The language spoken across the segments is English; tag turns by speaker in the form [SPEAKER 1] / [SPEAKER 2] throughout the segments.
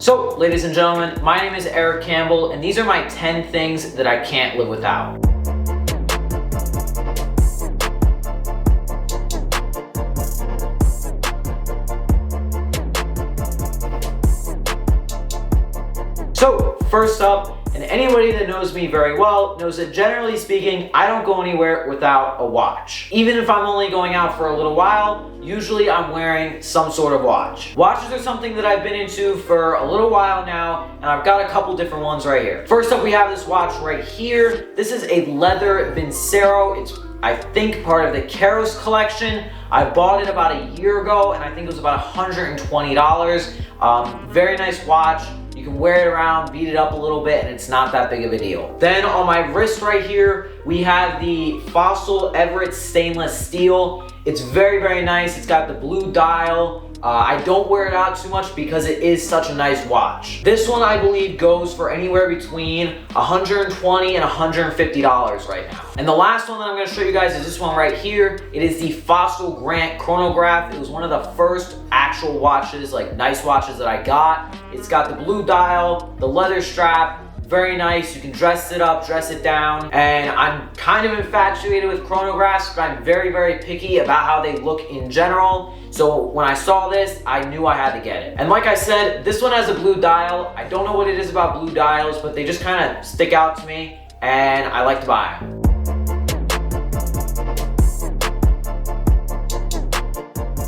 [SPEAKER 1] So, ladies and gentlemen, my name is Eric Campbell, and these are my 10 things that I can't live without. So, first up, and anybody that knows me very well knows that generally speaking, I don't go anywhere without a watch. Even if I'm only going out for a little while, usually I'm wearing some sort of watch. Watches are something that I've been into for a little while now, and I've got a couple different ones right here. First up, we have this watch right here. This is a leather Vincero. It's, I think, part of the Keros collection. I bought it about a year ago, and I think it was about $120. Very nice watch. You can wear it around, beat it up a little bit, and it's not that big of a deal. Then on my wrist right here, we have the Fossil Everett stainless steel. It's very, very nice. It's got the blue dial. I don't wear it out too much because it is such a nice watch. This one, I believe, goes for anywhere between $120 and $150 right now. And the last one that I'm going to show you guys is this one right here. It is the Fossil Grant chronograph. It was one of the first actual watches, like nice watches that I got. It's got the blue dial, the leather strap. Very nice. You can dress it up, dress it down. And I'm kind of infatuated with chronographs, but I'm very, very picky about how they look in general. So when I saw this, I knew I had to get it. And like I said, this one has a blue dial. I don't know what it is about blue dials, but they just kind of stick out to me, and I like to buy them.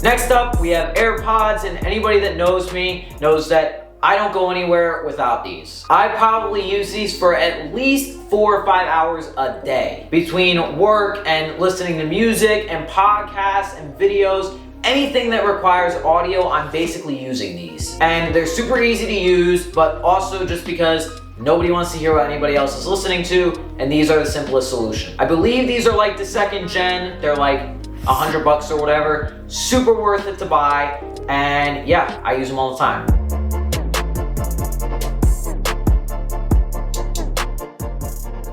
[SPEAKER 1] Next up, we have AirPods, and anybody that knows me knows that I don't go anywhere without these. I probably use these for at least 4 or 5 hours a day. Between work and listening to music and podcasts and videos, anything that requires audio, I'm basically using these. And they're super easy to use, but also just because nobody wants to hear what anybody else is listening to, and these are the simplest solution. I believe these are like the 2nd gen. They're like $100 or whatever. Super worth it to buy, and yeah, I use them all the time.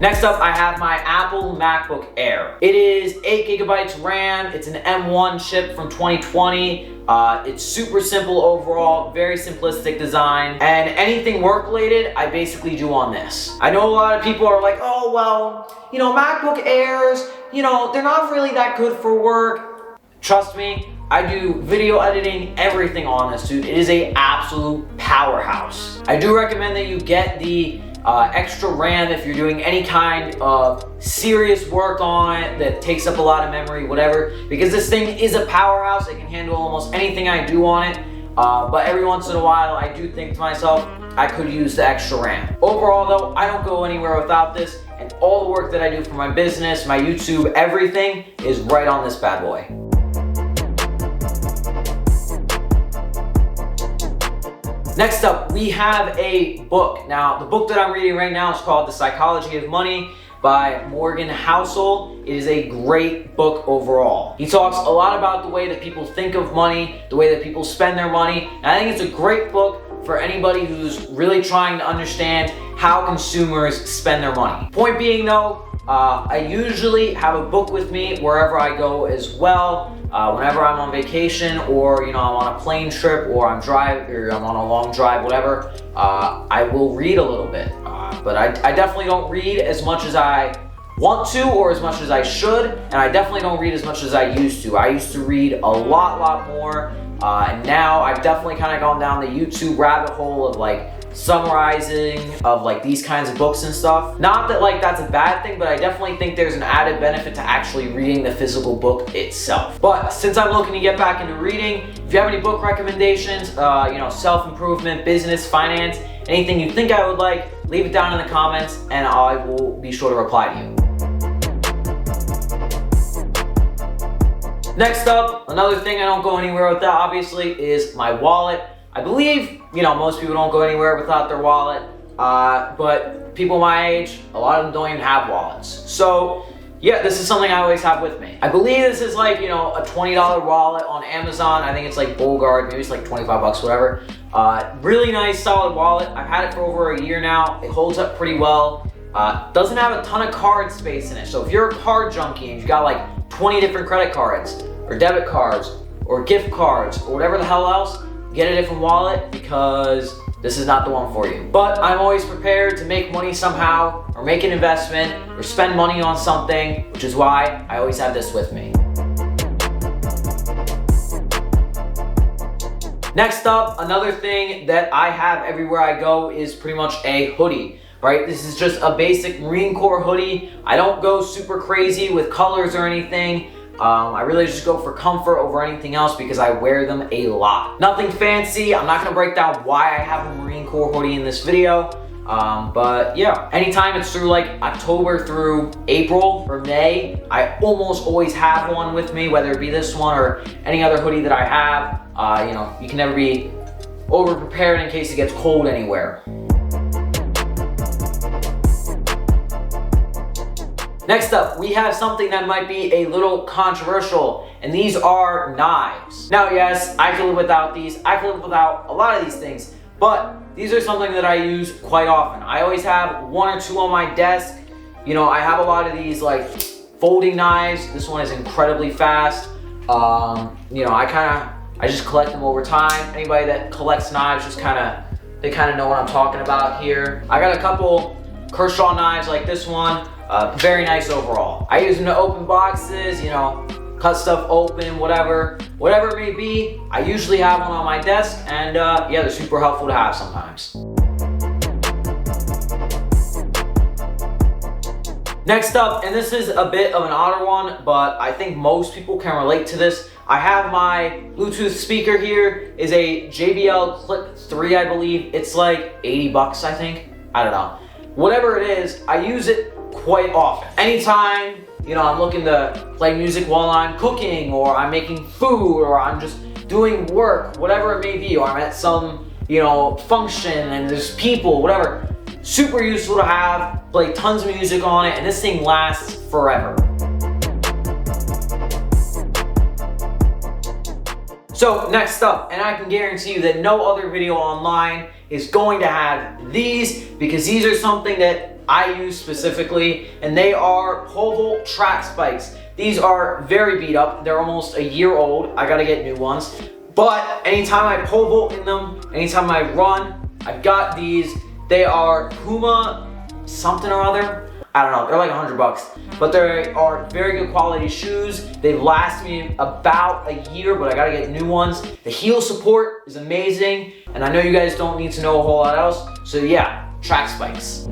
[SPEAKER 1] Next up, I have my Apple MacBook Air. It is 8 gigabytes RAM. It's an M1 chip from 2020. It's super simple overall, very simplistic design, and anything work related, I basically do on this. I know a lot of people are like, oh, well, you know, MacBook Airs, you know, they're not really that good for work. Trust me, I do video editing, everything on this, dude. It is an absolute powerhouse. I do recommend that you get the extra RAM if you're doing any kind of serious work on it that takes up a lot of memory, whatever, because this thing is a powerhouse. It can handle almost anything I do on it, but every once in a while I do think to myself, I could use the extra RAM. Overall though, I don't go anywhere without this, and all the work that I do for my business, my YouTube, everything is right on this bad boy. Next up, we have a book. Now, the book that I'm reading right now is called The Psychology of Money by Morgan Housel. It is a great book overall. He talks a lot about the way that people think of money, the way that people spend their money, and I think it's a great book for anybody who's really trying to understand how consumers spend their money. Point being though, I usually have a book with me wherever I go as well. Whenever I'm on vacation, or you know, I'm on a plane trip, or I'm on a long drive, whatever, I will read a little bit. But I definitely don't read as much as I want to, or as much as I should, and I definitely don't read as much as I used to. I used to read a lot more, and now I've definitely kind of gone down the YouTube rabbit hole of like summarizing of like these kinds of books and stuff. Not that like that's a bad thing, but I definitely think there's an added benefit to actually reading the physical book itself. But since I'm looking to get back into reading, if you have any book recommendations, you know, self-improvement, business, finance, anything you think I would like, leave it down in the comments and I will be sure to reply to you. Next up, another thing I don't go anywhere without, obviously, is my wallet. I believe, you know, most people don't go anywhere without their wallet, but people my age, a lot of them don't even have wallets. So yeah, this is something I always have with me. I believe this is like, you know, a $20 wallet on Amazon. I think it's like Bulgard, maybe it's like 25 bucks, whatever. Really nice, solid wallet. I've had it for over a year now. It holds up pretty well. Doesn't have a ton of card space in it. So if you're a card junkie and you've got like 20 different credit cards or debit cards or gift cards or whatever the hell else, get a different wallet because this is not the one for you. But I'm always prepared to make money somehow, or make an investment, or spend money on something, which is why I always have this with me. Next up, another thing that I have everywhere I go is pretty much a hoodie, right? This is just a basic Marine Corps hoodie. I don't go super crazy with colors or anything. I really just go for comfort over anything else because I wear them a lot. Nothing fancy. I'm not gonna break down why I have a Marine Corps hoodie in this video. But yeah, anytime it's through like October through April or May, I almost always have one with me, whether it be this one or any other hoodie that I have. You know, you can never be over prepared in case it gets cold anywhere. Next up, we have something that might be a little controversial, and these are knives. Now, yes, I can live without these. I can live without a lot of these things, but these are something that I use quite often. I always have one or two on my desk. You know, I have a lot of these like folding knives. This one is incredibly fast. You know, I just collect them over time. Anybody that collects knives they kind of know what I'm talking about here. I got a couple Kershaw knives like this one. Very nice overall. I use them to open boxes, you know, cut stuff open, whatever it may be. I usually have one on my desk, and yeah, they're super helpful to have sometimes. Next up, and this is a bit of an odder one, but I think most people can relate to this. I have my Bluetooth speaker here. Is a JBL Clip 3, I believe. It's like 80 bucks, I think. I don't know. Whatever it is, I use it quite often. Anytime, you know, I'm looking to play music while I'm cooking, or I'm making food, or I'm just doing work, whatever it may be, or I'm at some, you know, function and there's people, whatever. Super useful to have, play tons of music on it, and this thing lasts forever. So next up, and I can guarantee you that no other video online is going to have these, because these are something that I use specifically, and they are pole vault track spikes. These are very beat up. They're almost a year old. I gotta get new ones. But anytime I pole vault in them, anytime I run, I've got these. They are Puma something or other. I don't know, they're like 100 bucks. But they are very good quality shoes. They last me about a year, but I gotta get new ones. The heel support is amazing, and I know you guys don't need to know a whole lot else. So yeah, track spikes.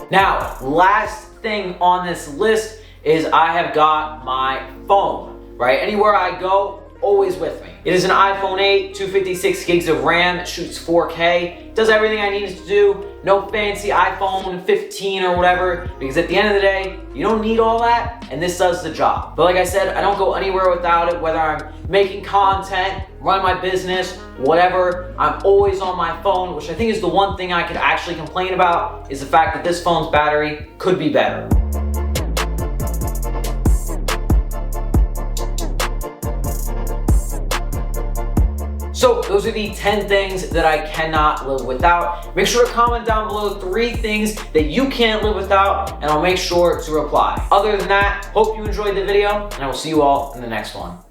[SPEAKER 1] Now, last thing on this list is I have got my phone, right? Anywhere I go, always with me. It is an iPhone 8, 256 gigs of RAM, it shoots 4K, does everything I need it to do. No fancy iPhone 15 or whatever, because at the end of the day, you don't need all that, and this does the job. But like I said, I don't go anywhere without it, whether I'm making content, run my business, whatever. I'm always on my phone, which I think is the one thing I could actually complain about, is the fact that this phone's battery could be better. So those are the 10 things that I cannot live without. Make sure to comment down below 3 things that you can't live without, and I'll make sure to reply. Other than that, hope you enjoyed the video, and I will see you all in the next one.